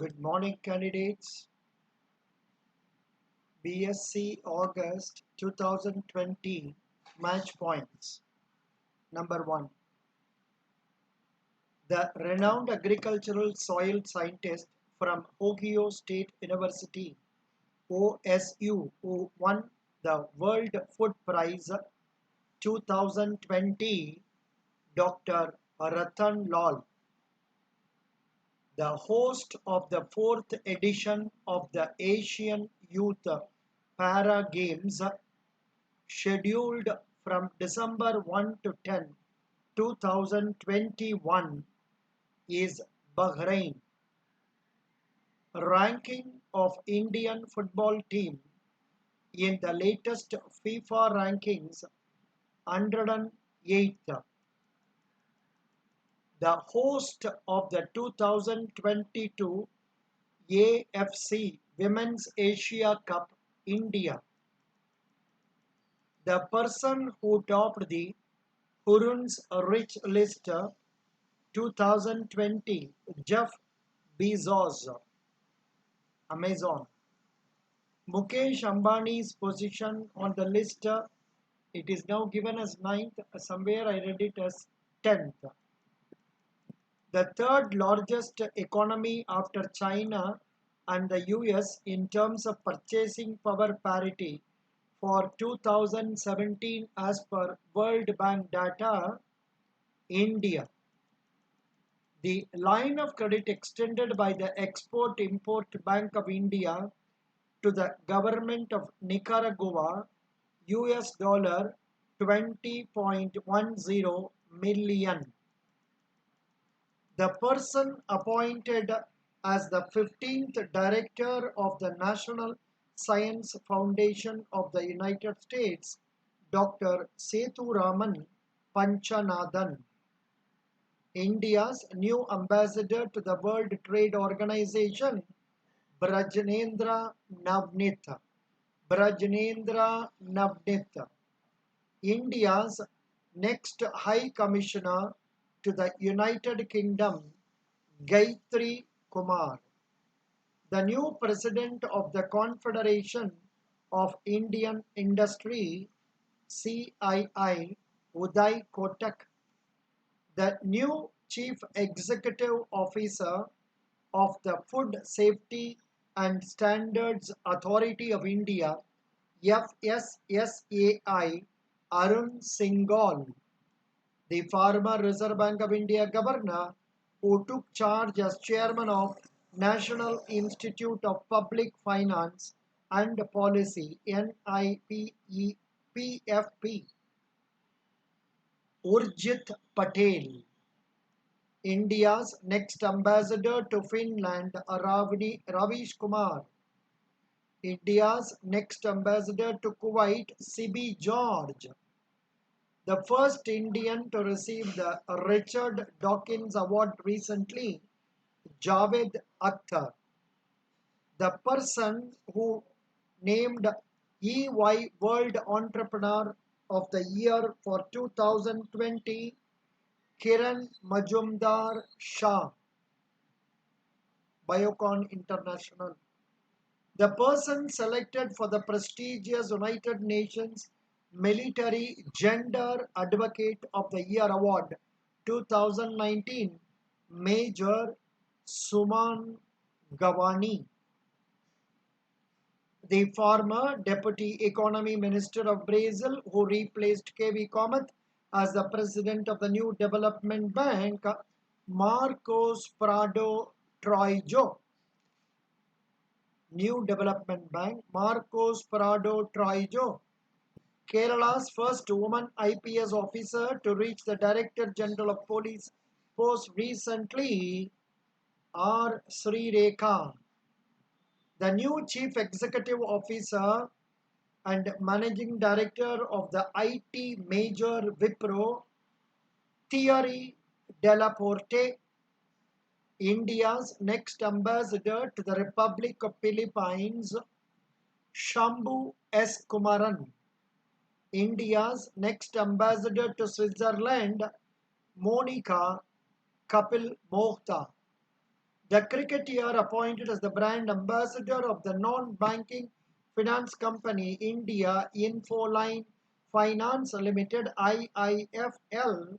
Good morning, candidates. BSc August 2020 match points. Number 1. The renowned agricultural soil scientist from Ohio State University, OSU, who won the World Food Prize 2020, Dr. Ratan Lal. The host of the 4th edition of the Asian Youth Para Games, scheduled from December 1 to 10, 2021, is Bahrain. Ranking of Indian football team in the latest FIFA rankings, 108th. The host of the 2022 AFC Women's Asia Cup, India. The person who topped the Hurun's Rich List 2020, Jeff Bezos, Amazon. Mukesh Ambani's position on the list, it is now given as 9th, somewhere I read it as 10th. The third largest economy after China and the US in terms of purchasing power parity for 2017 as per World Bank data, India. The line of credit extended by the Export-Import Bank of India to the government of Nicaragua, US dollar 20.10 million. The person appointed as the 15th Director of the National Science Foundation of the United States, Dr. Sethuraman Panchanathan. India's new ambassador to the World Trade Organization, Brajnendra Navnitha. Brajnendra Navnitha. India's next High Commissioner to the United Kingdom, Gayatri Kumar. The new President of the Confederation of Indian Industry, CII, Uday Kotak. The new Chief Executive Officer of the Food Safety and Standards Authority of India, FSSAI, Arun Singhal. The former Reserve Bank of India Governor who took charge as Chairman of National Institute of Public Finance and Policy, NIPFP, Urjit Patel. India's next ambassador to Finland, Ravish Kumar. India's next ambassador to Kuwait, Sibi George. The first Indian to receive the Richard Dawkins Award recently, Javed Akhtar. The person who named EY World Entrepreneur of the Year for 2020, Kiran Majumdar Shah, Biocon International. The person selected for the prestigious United Nations Military Gender Advocate of the Year Award 2019, Major Suman Gawani. The former Deputy Economy Minister of Brazil who replaced KV Kamath as the President of the New Development Bank, Marcos Prado Troijo. New Development Bank, Marcos Prado Troijo. Kerala's first woman IPS officer to reach the Director General of Police post recently, R. Srirekha. The new Chief Executive Officer and Managing Director of the IT major Wipro, Thierry Delaporte. India's next ambassador to the Republic of Philippines, Shambhu S. Kumaran. India's next ambassador to Switzerland, Monica Kapil Mohta. The cricketer appointed as the brand ambassador of the non-banking finance company India Infoline Finance Limited IIFL,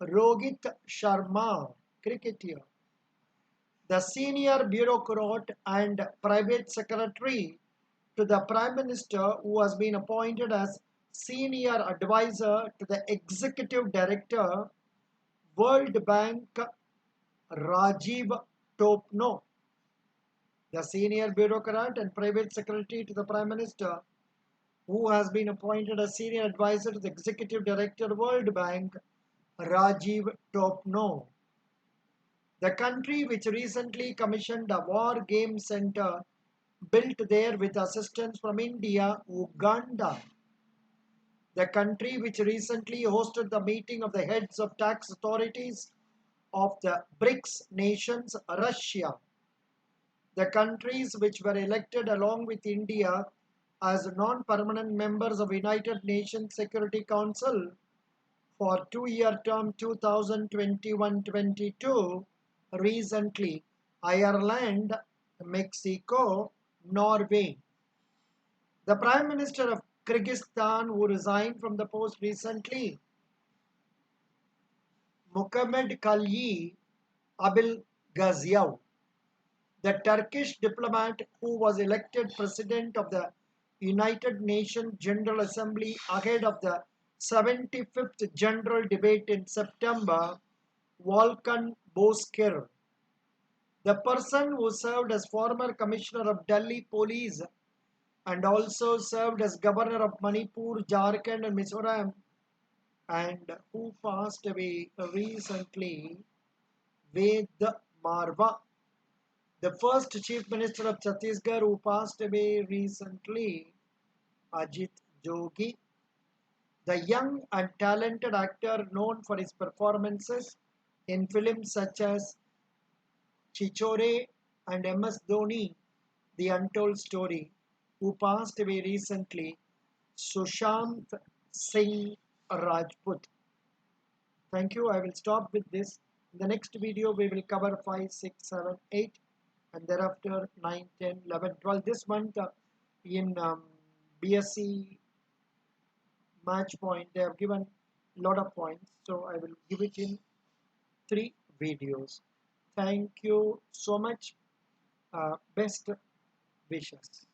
Rohit Sharma, cricketer. The senior bureaucrat and private secretary to the Prime Minister, who has been appointed as senior advisor to the executive director, World Bank, Rajiv Topno. The senior bureaucrat and private secretary to the Prime Minister, who has been appointed as senior advisor to the executive director, World Bank, Rajiv Topno. The country which recently commissioned a war game center built there with assistance from India, Uganda. The country which recently hosted the meeting of the heads of tax authorities of the BRICS nations, Russia. The countries which were elected along with India as non-permanent members of United Nations Security Council for two-year term 2021-22 recently: Ireland, Mexico, Norway. The Prime Minister of Kyrgyzstan, who resigned from the post recently, Muhammed Abilgaziyev. The Turkish diplomat who was elected president of the United Nations General Assembly ahead of the 75th General Debate in September, Volkan Bozkır. The person who served as former Commissioner of Delhi Police and also served as Governor of Manipur, Jharkhand and Mizoram, and who passed away recently, Ved Marwa. The first Chief Minister of Chhattisgarh who passed away recently, Ajit Jogi. The young and talented actor known for his performances in films such as Chichore and MS Dhoni, The Untold Story, who passed away recently, Sushant Singh Rajput. Thank you. I will stop with this. In the next video, we will cover 5, 6, 7, 8, and thereafter 9, 10, 11, 12. This month in BSc match point, they have given a lot of points. So I will give it in 3 videos. Thank you so much. Best wishes.